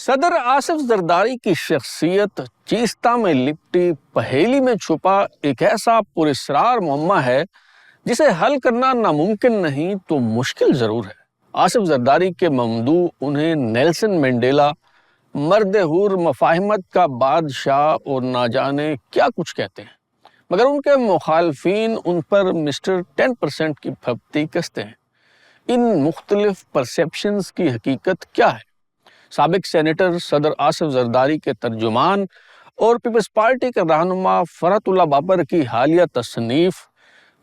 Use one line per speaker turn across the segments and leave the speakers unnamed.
सदर आसिफ जरदारी की शख्सियत चीस्ता में लिपटी पहेली में छुपा एक ऐसा पुरस्रार मुअम्मा है जिसे हल करना नामुमकिन नहीं तो मुश्किल ज़रूर है। आसिफ जरदारी के ममदू उन्हें नेल्सन मंडेला, मर्द हुर, मफाहिमत का बादशाह और ना जाने क्या कुछ कहते हैं, मगर उनके मुखालफीन उन पर मिस्टर 10% की फब्ती कसते हैं। इन मुख्तलिफ परसेप्शंस की हकीकत क्या है? साबिक सेनेटर सदर आसिफ जरदारी के तर्जुमान और पीपल्स पार्टी के रहनुमा फरहतुल्लाह बाबर की हालिया तसनीफ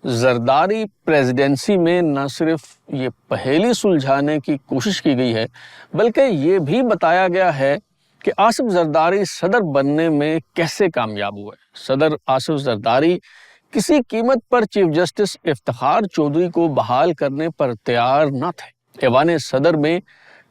जरदारी प्रेसिडेंसी में न सिर्फ ये पहेली सुलझाने की कोशिश की गई है, बल्कि ये भी बताया गया है कि आसिफ जरदारी सदर बनने में कैसे कामयाब हुए। सदर आसिफ जरदारी किसी कीमत पर चीफ जस्टिस इफ्तिखार चौधरी को बहाल करने पर तैयार न थे। ऐवान सदर में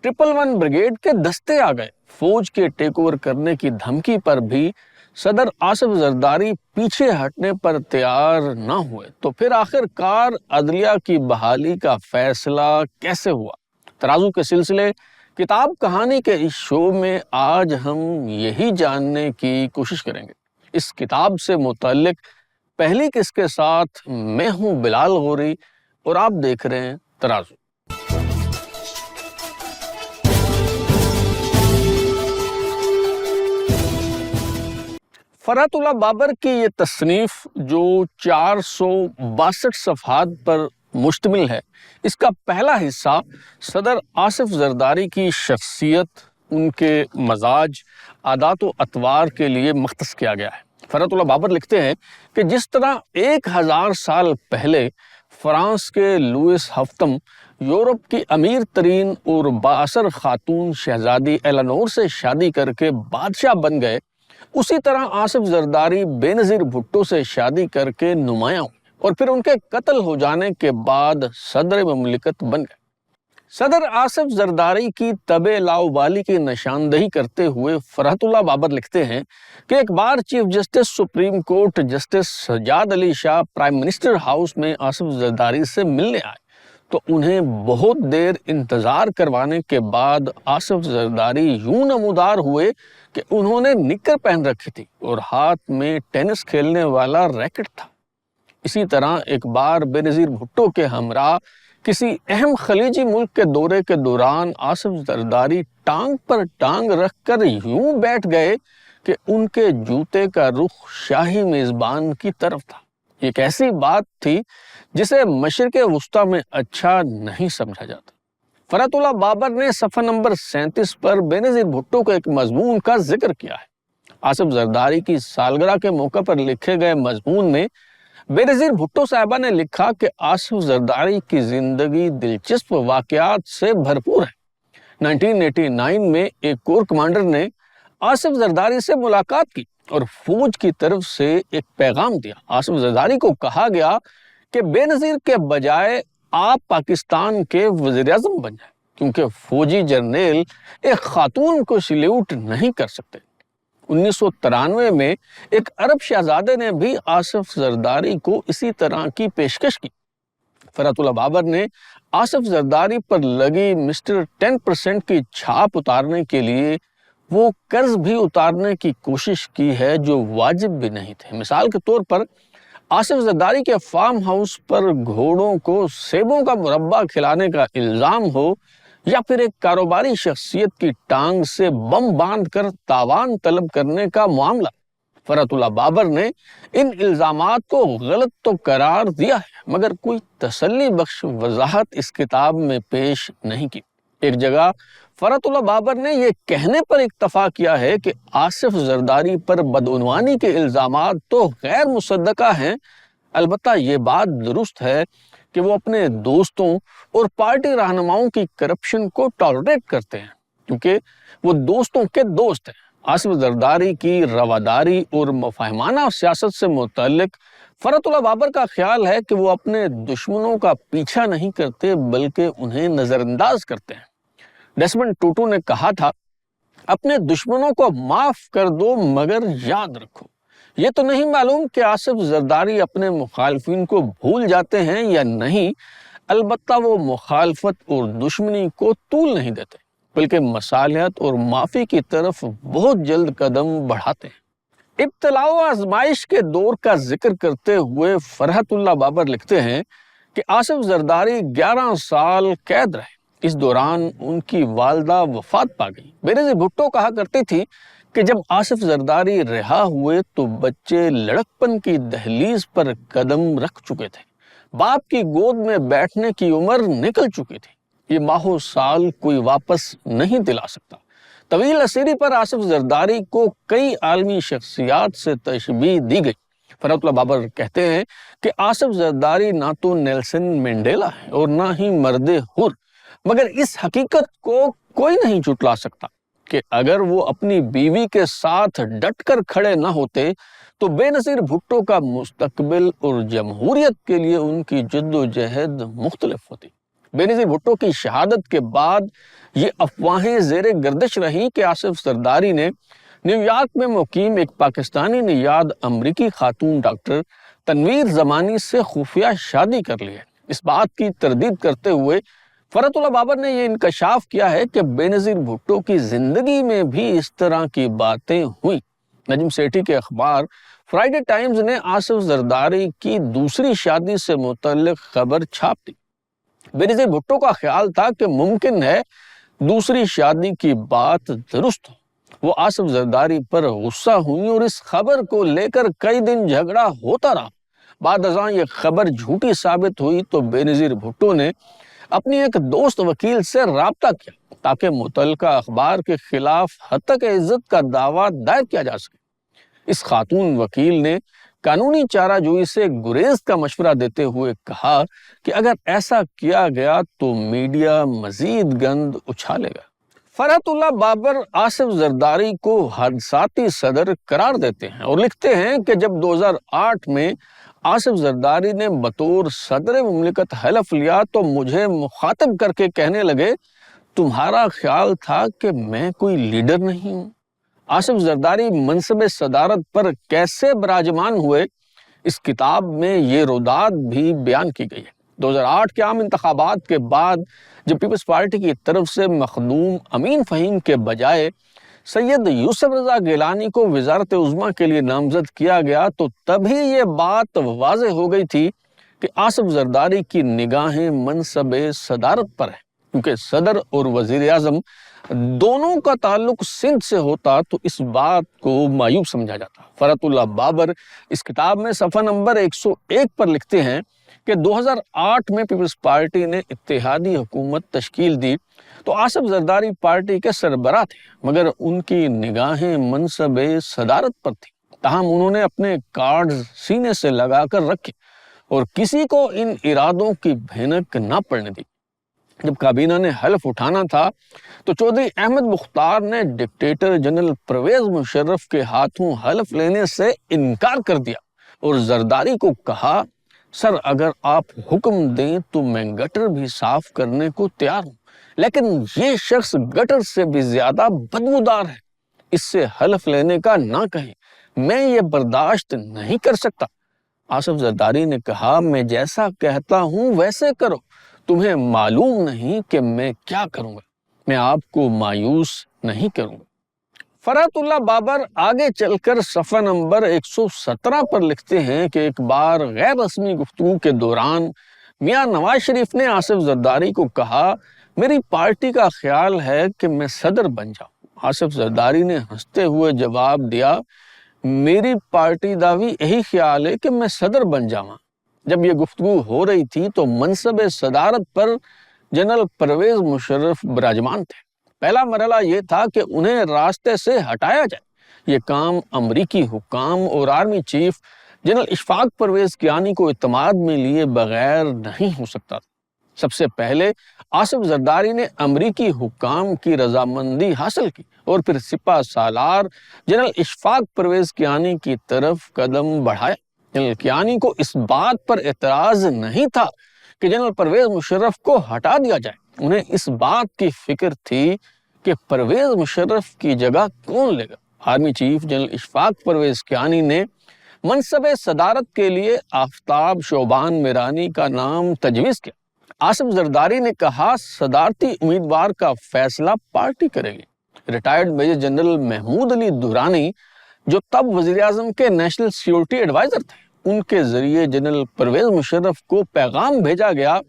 111 ब्रिगेड के दस्ते आ गए। फौज के टेक ओवर करने की धमकी पर भी सदर आसिफ जरदारी पीछे हटने पर तैयार न हुए। तो फिर आखिरकार अदलिया की बहाली का फैसला कैसे हुआ? तराजू के सिलसिले किताब कहानी के इस शो में आज हम यही जानने की कोशिश करेंगे। इस किताब से मुतल्लिक पहली किस्त के साथ मैं हूं बिलाल गौरी और आप देख रहे हैं तराजू। फरहतुल्लाह बाबर की ये तसनीफ जो 462 सफ़हात पर मुश्तमिल है, इसका पहला हिस्सा सदर आसिफ जरदारी की शख्सियत, उनके मजाज, आदात व अतवार के लिए मख्तस किया गया है। फरहतुल्लाह बाबर लिखते हैं कि जिस तरह 1000 साल पहले फ्रांस के लुइस हफ्तम यूरोप की अमीर तरीन और बाअसर खातून शहजादी एलेनोर से शादी करके बादशाह बन गए, उसी तरह आसिफ जरदारी बेनज़ीर भुट्टो से शादी करके नुमायां हुए और फिर उनके कत्ल हो जाने के बाद सदर ममलिकत बन गए। सदर आसिफ जरदारी की तबे लाउबाली की निशानदही करते हुए फरहतुल्लाह बाबर लिखते हैं कि एक बार chief justice supreme court justice Sajjad Ali Shah prime minister house में आसिफ जरदारी से मिलने आए तो उन्हें बहुत देर इंतज़ार करवाने के बाद आसिफ जरदारी यूं नमूदार हुए कि उन्होंने निक्कर पहन रखी थी और हाथ में टेनिस खेलने वाला रैकेट था। इसी तरह एक बार बेनज़ीर भुट्टो के हमरा किसी अहम खलीजी मुल्क के दौरे के दौरान आसिफ जरदारी टांग पर टांग रखकर यूं बैठ गए कि उनके जूते का रुख शाही मेज़बान की तरफ था। एक ऐसी बात थी जिसे मशरिक़ वुस्ता में अच्छा नहीं समझा जाता। फरहतुल्लाह बाबर ने सफ़ा नंबर 37 पर बेनज़ीर भुट्टो के एक मजमून का जिक्र किया है। आसिफ जरदारी की सालगिरह के मौके पर लिखे गए मजमून में बेनज़ीर भुट्टो साहिबा ने लिखा कि आसिफ जरदारी की जिंदगी दिलचस्प वाक़यात से भरपूर है। 1989 में एक कोर कमांडर ने आसिफ जरदारी से मुलाकात की और फौज की तरफ से एक पैगाम दिया। आसिफ जरदारी को कहा गया कि बेनज़ीर के बजाय आप पाकिस्तान के वज़ीर-ए-आज़म बन जाए, क्योंकि फौजी जर्नल एक खातून को सल्यूट नहीं कर सकते। 1993 में एक अरब शहजादे ने भी आसिफ जरदारी को इसी तरह की पेशकश की। फरहतुल्लाह बाबर ने आसिफ जरदारी पर लगी मिस्टर 10% की छाप उतारने के लिए वो कर्ज भी उतारने की कोशिश की है जो वाजिब भी नहीं थे। मिसाल के तौर पर आसिफ जरदारी के फार्म हाउस पर घोड़ों को सेबों का मुरब्बा खिलाने का इल्ज़ाम हो या फिर एक कारोबारी शख्सियत की टांग से बम बांध कर तावान तलब करने का मामला, फरहतुल्लाह बाबर ने इन इल्ज़ामात को गलत तो करार दिया है, मगर कोई तसल्ली बख्श वजाहत इस किताब में पेश नहीं की। एक जगह फरहतुल्लाह बाबर ने यह कहने पर इक्तफा किया है कि आसिफ जरदारी पर बदउनवानी के इल्ज़ामात तो गैर मुसद्दका हैं, अलबत्ता ये बात दुरुस्त है कि वो अपने दोस्तों और पार्टी रहनुमाओं की करप्शन को टॉलरेट करते हैं, क्योंकि वो दोस्तों के दोस्त हैं। आसिफ जरदारी की रवादारी और मुफाहिमाना सियासत से मुतल्लिक फरहतुल्लाह बाबर का ख्याल है कि वो अपने दुश्मनों का पीछा नहीं करते बल्कि उन्हें नज़रअंदाज करते हैं। डेसमंड टूटू ने कहा था, अपने दुश्मनों को माफ कर दो मगर याद रखो। ये तो नहीं मालूम कि आसिफ जरदारी अपने मुखालफिन को भूल जाते हैं या नहीं, अलबत्ता वो मुखालफत और दुश्मनी को तूल नहीं देते। بلکہ مصالحت اور معافی کی طرف بہت جلد قدم بڑھاتے ہیں۔ ابتلاء و آزمائش کے دور کا ذکر کرتے ہوئے فرحت اللہ بابر لکھتے ہیں کہ آصف زرداری 11 سال قید رہے۔ اس دوران ان کی والدہ وفات پا گئی۔ بینظیر بھٹو کہا کرتی تھی کہ جب آصف زرداری رہا ہوئے تو بچے لڑکپن کی دہلیز پر قدم رکھ چکے تھے، باپ کی گود میں بیٹھنے کی عمر نکل چکی تھی۔ یہ ماہ و سال کوئی واپس نہیں دلا سکتا۔ طویل اسیری پر آصف زرداری کو کئی عالمی شخصیات سے تشبیہ دی گئی۔ فرحت اللہ بابر کہتے ہیں کہ آصف زرداری نہ تو نیلسن منڈیلا ہے اور نہ ہی مرد حر، مگر اس حقیقت کو کوئی نہیں جھٹلا سکتا کہ اگر وہ اپنی بیوی کے ساتھ ڈٹ کر کھڑے نہ ہوتے تو بے نظیر بھٹو کا مستقبل اور جمہوریت کے لیے ان کی جد و جہد مختلف ہوتی۔ بے نظیر بھٹو کی شہادت کے بعد یہ افواہیں زیر گردش رہیں کہ آصف زرداری نے نیو یارک میں مقیم ایک پاکستانی نژاد امریکی خاتون ڈاکٹر تنویر زمانی سے خفیہ شادی کر لی ہے۔ اس بات کی تردید کرتے ہوئے فرحت اللہ بابر نے یہ انکشاف کیا ہے کہ بے نظیر بھٹو کی زندگی میں بھی اس طرح کی باتیں ہوئیں۔ نجم سیٹھی کے اخبار فرائیڈے ٹائمز نے آصف زرداری کی دوسری شادی سے متعلق خبر چھاپ دی۔ بے نظیر بھٹو کا خیال تھا کہ ممکن ہے دوسری شادی کی بات درست ہو۔ وہ آصف زرداری پر غصہ ہوئی اور اس خبر کو لے کر کئی دن جھگڑا ہوتا رہا۔ بعد ازاں یہ خبر جھوٹی ثابت ہوئی تو بے نظیر بھٹو نے اپنی ایک دوست وکیل سے رابطہ کیا تاکہ متعلقہ اخبار کے خلاف ہتک عزت کا دعویٰ دائر کیا جا سکے۔ اس خاتون وکیل نے قانونی چارہ جوئی سے گریز کا مشورہ دیتے ہوئے کہا کہ اگر ایسا کیا گیا تو میڈیا مزید گند اچھالے گا۔ فرحت اللہ بابر آصف زرداری کو حادثاتی صدر قرار دیتے ہیں اور لکھتے ہیں کہ جب 2008 میں آصف زرداری نے بطور صدر مملکت حلف لیا تو مجھے مخاطب کر کے کہنے لگے تمہارا خیال تھا کہ میں کوئی لیڈر نہیں ہوں۔ آصف زرداری منصب صدارت پر کیسے براجمان ہوئے، اس کتاب میں یہ روداد بھی بیان کی گئی ہے۔ 2008 کے عام انتخابات کے بعد جب پیپلز پارٹی کی طرف سے مخدوم امین فہیم کے بجائے سید یوسف رضا گیلانی کو وزارت عظمیٰ کے لیے نامزد کیا گیا تو تبھی یہ بات واضح ہو گئی تھی کہ آصف زرداری کی نگاہیں منصب صدارت پر ہیں، کیونکہ صدر اور وزیر اعظم دونوں کا تعلق سندھ سے ہوتا تو اس بات کو معیوب سمجھا جاتا۔ فرحت اللہ بابر اس کتاب میں صفحہ نمبر 101 پر لکھتے ہیں کہ 2008 میں پیپلز پارٹی نے اتحادی حکومت تشکیل دی تو آصف زرداری پارٹی کے سربراہ تھے، مگر ان کی نگاہیں منصب صدارت پر تھیں۔ تاہم انہوں نے اپنے کارڈز سینے سے لگا کر رکھے اور کسی کو ان ارادوں کی بھینک نہ پڑنے دی۔ جب کابینہ نے حلف اٹھانا تھا تو چودھری احمد مختار نے ڈکٹیٹر جنرل پرویز مشرف کے ہاتھوں حلف لینے سے انکار کر دیا اور زرداری کو کہا سر اگر آپ حکم دیں تو میں گٹر بھی صاف کرنے کو تیار ہوں، لیکن یہ شخص گٹر سے بھی زیادہ بدبودار ہے، اس سے حلف لینے کا نہ کہیں، میں یہ برداشت نہیں کر سکتا۔ آصف زرداری نے کہا میں جیسا کہتا ہوں ویسے کرو، تمہیں معلوم نہیں کہ میں کیا کروں گا، میں آپ کو مایوس نہیں کروں گا۔ فرحت اللہ بابر آگے چل کر صفحہ نمبر 117 پر لکھتے ہیں کہ ایک بار غیر رسمی گفتگو کے دوران میاں نواز شریف نے آصف زرداری کو کہا میری پارٹی کا خیال ہے کہ میں صدر بن جاؤں۔ آصف زرداری نے ہنستے ہوئے جواب دیا میری پارٹی دا بھی یہی خیال ہے کہ میں صدر بن جاواں۔ جب یہ گفتگو ہو رہی تھی تو منصب صدارت پر جنرل پرویز مشرف براجمان تھے۔ پہلا مرحلہ یہ تھا کہ انہیں راستے سے ہٹایا جائے۔ یہ کام امریکی حکام اور army chief general Ashfaq Parvez Kayani کو اعتماد میں لیے بغیر نہیں ہو سکتا تھا۔ سب سے پہلے آصف زرداری نے امریکی حکام کی رضامندی حاصل کی اور پھر سپہ سالار جنرل اشفاق پرویز کیانی کی طرف قدم بڑھایا۔ جنرل کیانی کو اس بات پر اعتراض نہیں تھا کہ جنرل پرویز مشرف کو ہٹا دیا جائے، انہیں اس بات کی فکر تھی کہ پرویز مشرف کی جگہ کون لے گا۔ Army chief general Ashfaq Parvez Kayani نے منصب صدارت کے لیے آفتاب شعبان میرانی کا نام تجویز کیا۔ आसिफ जरदारी ने कहा, सदारती उम्मीदवार का फैसला पार्टी करेगी। Retired major general Mahmood Ali Durrani, जो तब वजीर आजम के नेशनल सिक्योरिटी एडवाइजर थे, उनके जरिए जनरल परवेज मुशर्रफ को पैगाम भेजा गया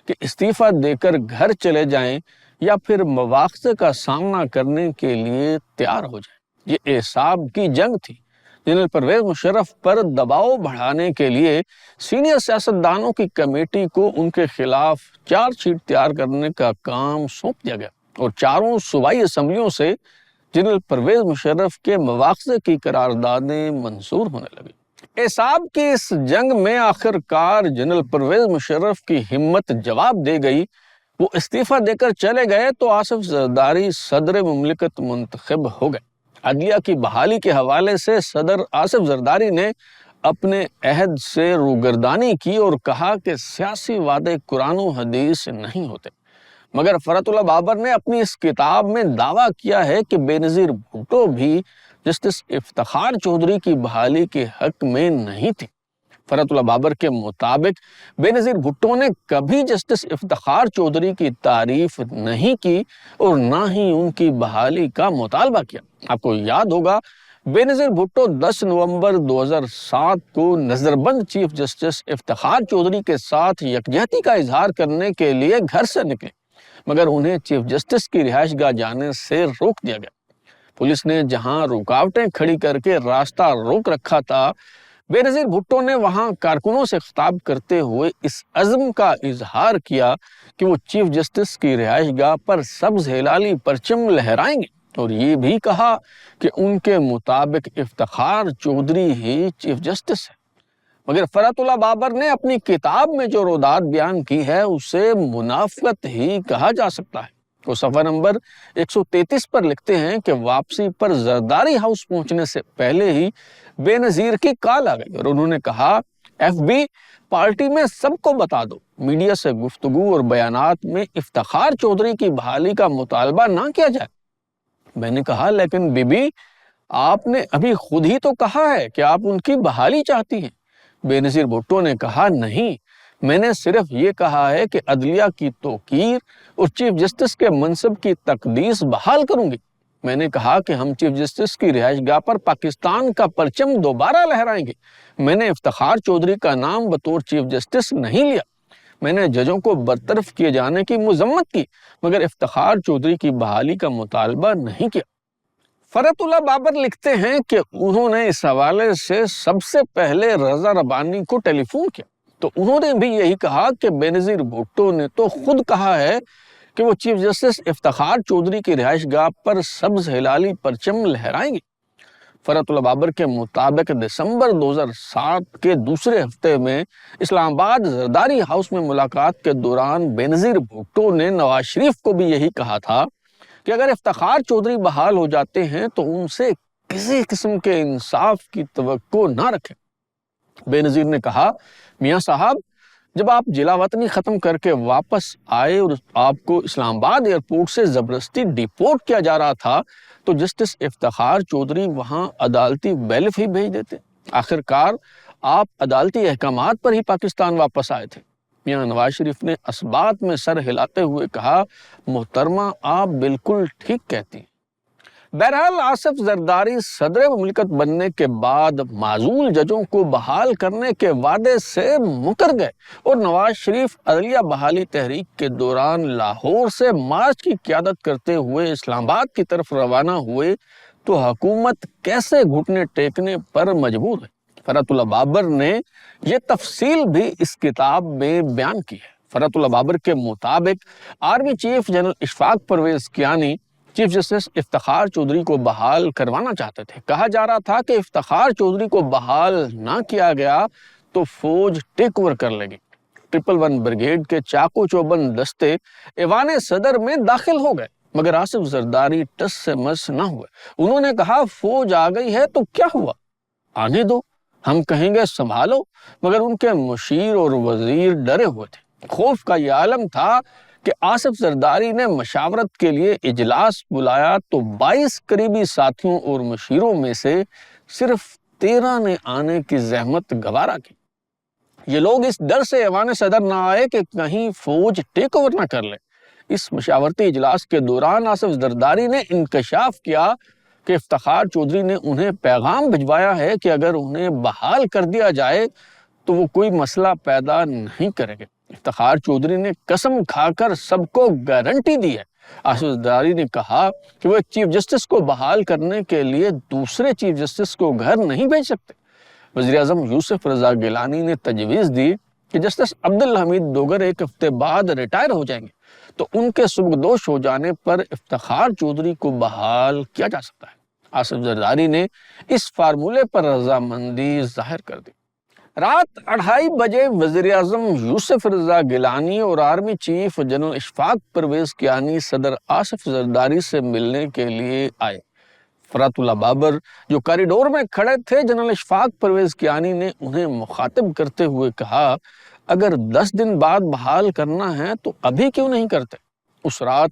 कि इस्तीफा देकर घर चले जाएं या फिर मवाख़ज़े का सामना करने के लिए तैयार हो जाएं। ये एहसाब की जंग थी। जनरल परवेज मुशर्रफ पर दबाव बढ़ाने के लिए सीनियर सियासतदानों की कमेटी को उनके खिलाफ चार्जशीट तैयार करने का काम सौंप दिया गया और चारों सूबाई असम्बलियों से जनरल परवेज मुशर्रफ के मवाख़ज़े की करारदादें मंजूर होने लगी। एहसाब की इस जंग में आखिरकार जनरल परवेज मुशर्रफ की हिम्मत जवाब दे गई। वो इस्तीफा देकर चले गए तो आसिफ जरदारी सदर मुमलिकत मुंतखब हो गए। अदलिया की बहाली के हवाले से सदर आसिफ जरदारी ने अपने अहद से रूगर्दानी की और कहा कि सियासी वादे कुरान व हदीस नहीं होते। मगर फरतुल्लाह बाबर ने अपनी इस किताब में दावा किया है कि बेनज़ीर भुट्टो भी जस्टिस इफ्तिखार चौधरी की बहाली के हक में नहीं थी। फरतुल्लाह बाबर के मुताबिक बेनज़ीर भुट्टो ने कभी जस्टिस इफ्तिखार चौधरी की तारीफ नहीं की और ना ही उनकी बहाली का मुतालबा किया। आपको याद होगा, बेनज़ीर भुट्टो 10 नवंबर 2007 को नज़रबंद चीफ जस्टिस इफ्तिखार चौधरी के साथ यकजहती का इजहार करने के लिए घर से निकले, मगर उन्हें चीफ जस्टिस की रिहाइशगाह जाने से रोक दिया गया। पुलिस ने जहां रुकावटें खड़ी करके रास्ता रोक रखा था, बेनज़ीर भुट्टो ने वहां कारकुनों से खिताब करते हुए इस अज़्म का इजहार किया कि वो चीफ जस्टिस की रिहाइशगाह पर सब्ज़ हिलाली परचम लहराएंगे और ये भी कहा कि उनके मुताबिक इफ्तिखार चौधरी ही चीफ जस्टिस है। मगर फरतुल्लाह बाबर ने अपनी किताब में जो रोदात बयान की है उसे मुनाफिकत ही कहा जा सकता है। वो सफ़ा नंबर 133 पर लिखते हैं कि वापसी पर जरदारी हाउस पहुंचने से पहले ही बेनज़ीर की कॉल आ गई और उन्होंने कहा, FB पार्टी में सबको बता दो, मीडिया से गुफ्तगू और बयानात में इफ्तिखार चौधरी की बहाली का मुतालबा ना किया जाए। मैंने कहा, लेकिन बीबी, आपने अभी खुद ही तो कहा है कि आप उनकी बहाली चाहती हैं। बेनज़ीर भुट्टो ने कहा, नहीं, मैंने सिर्फ ये कहा है कि अदलिया की तौकीर और चीफ जस्टिस के मनसब की तकदीस बहाल करूंगी। मैंने कहा कि हम चीफ जस्टिस की रिहाइशगाह पर पाकिस्तान का परचम दोबारा लहराएंगे। मैंने इफ्तिखार चौधरी का नाम बतौर चीफ जस्टिस नहीं लिया। मैंने जजों को बरतरफ किए जाने की मजम्मत की, मगर इफ्तिखार चौधरी की बहाली का मुतालबा नहीं किया। फरतुल्लाह बाबर लिखते हैं कि उन्होंने इस हवाले से सबसे पहले रजा रब्बानी को टेलीफोन किया तो उन्होंने भी यही कहा कि बेनज़ीर भुट्टो ने तो खुद कहा है कि वो चीफ जस्टिस इफ्तिखार चौधरी की रिहाइशगाह पर सब्ज़ हिलाली परचम लहराएंगे। फरतुल्लाह बाबर के मुताबिक दिसंबर 2007 के दूसरे हफ्ते में इस्लामाबाद जरदारी हाउस में मुलाकात के दौरान बेनज़ीर भुट्टो ने नवाज शरीफ को भी यही कहा था कि अगर इफ्तिखार चौधरी बहाल हो जाते हैं तो उनसे किसी किस्म के इंसाफ की तवक्को ना रखें। बेनज़ीर ने कहा, मियाँ साहब, जब आप जिला वतनी ख़त्म करके वापस आए और आपको इस्लामाबाद एयरपोर्ट से ज़बरदस्ती डिपोर्ट किया जा रहा था तो जस्टिस इफ्तिखार चौधरी वहाँ अदालती बेलिफ ही भेज देते। आखिरकार आप अदालती अहकामात पर ही पाकिस्तान वापस आए थे। मियाँ नवाज शरीफ ने असबात में सर हिलाते हुए कहा, मोहतरमा, आप बिल्कुल ठीक कहती हैं। बहरहाल आसिफ जरदारी सदर मुमलिकत बनने के बाद माजूल जजों को बहाल करने के वादे से मुकर गए और नवाज शरीफ अदलिया बहाली तहरीक के दौरान लाहौर से मार्च की क़यादत करते हुए इस्लामाबाद की तरफ रवाना हुए तो हुकूमत कैसे घुटने टेकने पर मजबूर है। फरतुल्लाह बाबर ने यह तफसील भी इस किताब में बयान की है। फरतुल्लाह बाबर के मुताबिक army chief general Ashfaq Parvez Kayani chief justice Iftikhar Chaudhry को बहाल करवाना चाहते थे। कहा जा रहा था कि इफ्तिखार चौधरी को बहाल ना किया गया तो फौज टेक ओवर कर लेगी। 111 ब्रिगेड के चाकू चौबंद दस्ते ऐवान सदर में दाखिल हो गए, मगर आसिफ जरदारी टस से मस ना हुए। उन्होंने कहा, फौज आ गई है तो क्या हुआ, आने दो, हम कहेंगे संभालो। मगर उनके मुशीर और वजीर डरे हुए थे। खौफ का यह आलम था कि आसिफ जरदारी ने मशावरत के लिए इजलास बुलाया तो 22 करीबी साथियों और मुशीरों में से सिर्फ 13 ने आने की जहमत गवारा की। یہ لوگ اس ڈر سے ایوان صدر نہ آئے کہ کہیں فوج ٹیک اوور نہ کر لے۔ اس مشاورتی اجلاس کے دوران آصف زرداری نے انکشاف کیا کہ افتخار چودھری نے انہیں پیغام بھجوایا ہے کہ اگر انہیں بحال کر دیا جائے تو وہ کوئی مسئلہ پیدا نہیں کریں گے۔ افتخار چودھری نے قسم کھا کر سب کو گارنٹی دی ہے۔ آصف زرداری نے کہا کہ وہ ایک چیف جسٹس کو بحال کرنے کے لیے دوسرے چیف جسٹس کو گھر نہیں بھیج سکتے۔ وزیر اعظم یوسف رضا گیلانی نے تجویز دی کہ جسٹس عبدالحمید ڈوگر ایک ہفتے بعد ریٹائر ہو جائیں گے تو ان کے سبکدوش ہو جانے پر افتخار چودھری کو بحال کیا جا سکتا ہے۔ آصف زرداری نے اس فارمولے پر رضامندی ظاہر کر دی۔ رات 2:30 بجے وزیر اعظم یوسف رضا گیلانی اور army chief general Ashfaq Parvez Kayani صدر آصف زرداری سے ملنے کے لیے آئے۔ فرات اللہ بابر جو کاریڈور میں کھڑے تھے، جنرل اشفاق پرویز کیانی نے انہیں مخاطب کرتے ہوئے کہا، اگر 10 دن بعد بحال کرنا ہے تو ابھی کیوں نہیں کرتے؟ اس رات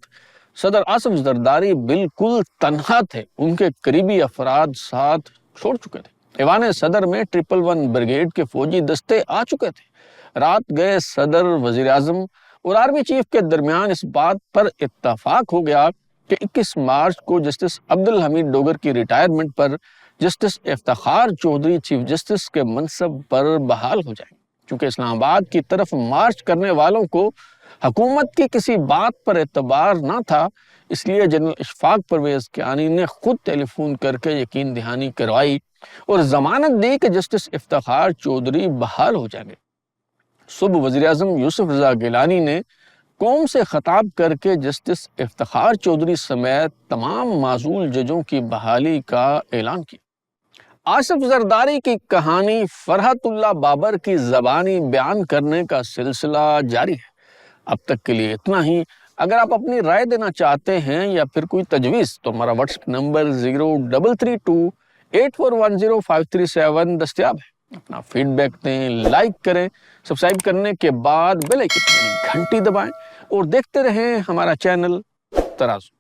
صدر آصف زرداری بالکل تنہا تھے، ان کے قریبی افراد ساتھ چھوڑ چکے تھے۔ ایوان صدر میں 111 بریگیڈ کے فوجی دستے آ چکے تھے۔ رات گئے صدر، وزیر اعظم اور آرمی چیف کے درمیان اس بات پر اتفاق ہو گیا کہ 21 مارچ کو جسٹس عبدالحمید ڈوگر کی ریٹائرمنٹ پر justice Iftikhar Chaudhry chief justice کے منصب پر بحال ہو جائیں۔ چونکہ اسلام آباد کی طرف مارچ کرنے والوں کو حکومت کی کسی بات پر اعتبار نہ تھا، اس لیے جنرل اشفاق پرویز کیانی نے خود ٹیلی فون کر کے یقین دہانی کروائی اور ضمانت دی کہ جسٹس افتخار چودھری بحال ہو جائیں گے۔ صبح وزیر اعظم یوسف رضا گیلانی نے قوم سے خطاب کر کے جسٹس افتخار چودھری سمیت تمام معزول ججوں کی بحالی کا اعلان کیا۔ آصف زرداری کی کہانی فرحت اللہ بابر کی زبانی بیان کرنے کا سلسلہ جاری ہے۔ اب تک کے لیے اتنا ہی۔ اگر آپ اپنی رائے دینا چاہتے ہیں یا پھر کوئی تجویز تو ہمارا واٹس ایپ نمبر 033284105337 دستیاب ہے۔ اپنا فیڈ بیک دیں، لائک کریں، سبسکرائب کرنے کے بعد بیل آئکن یعنی گھنٹی دبائیں اور دیکھتے رہیں ہمارا چینل ترازو۔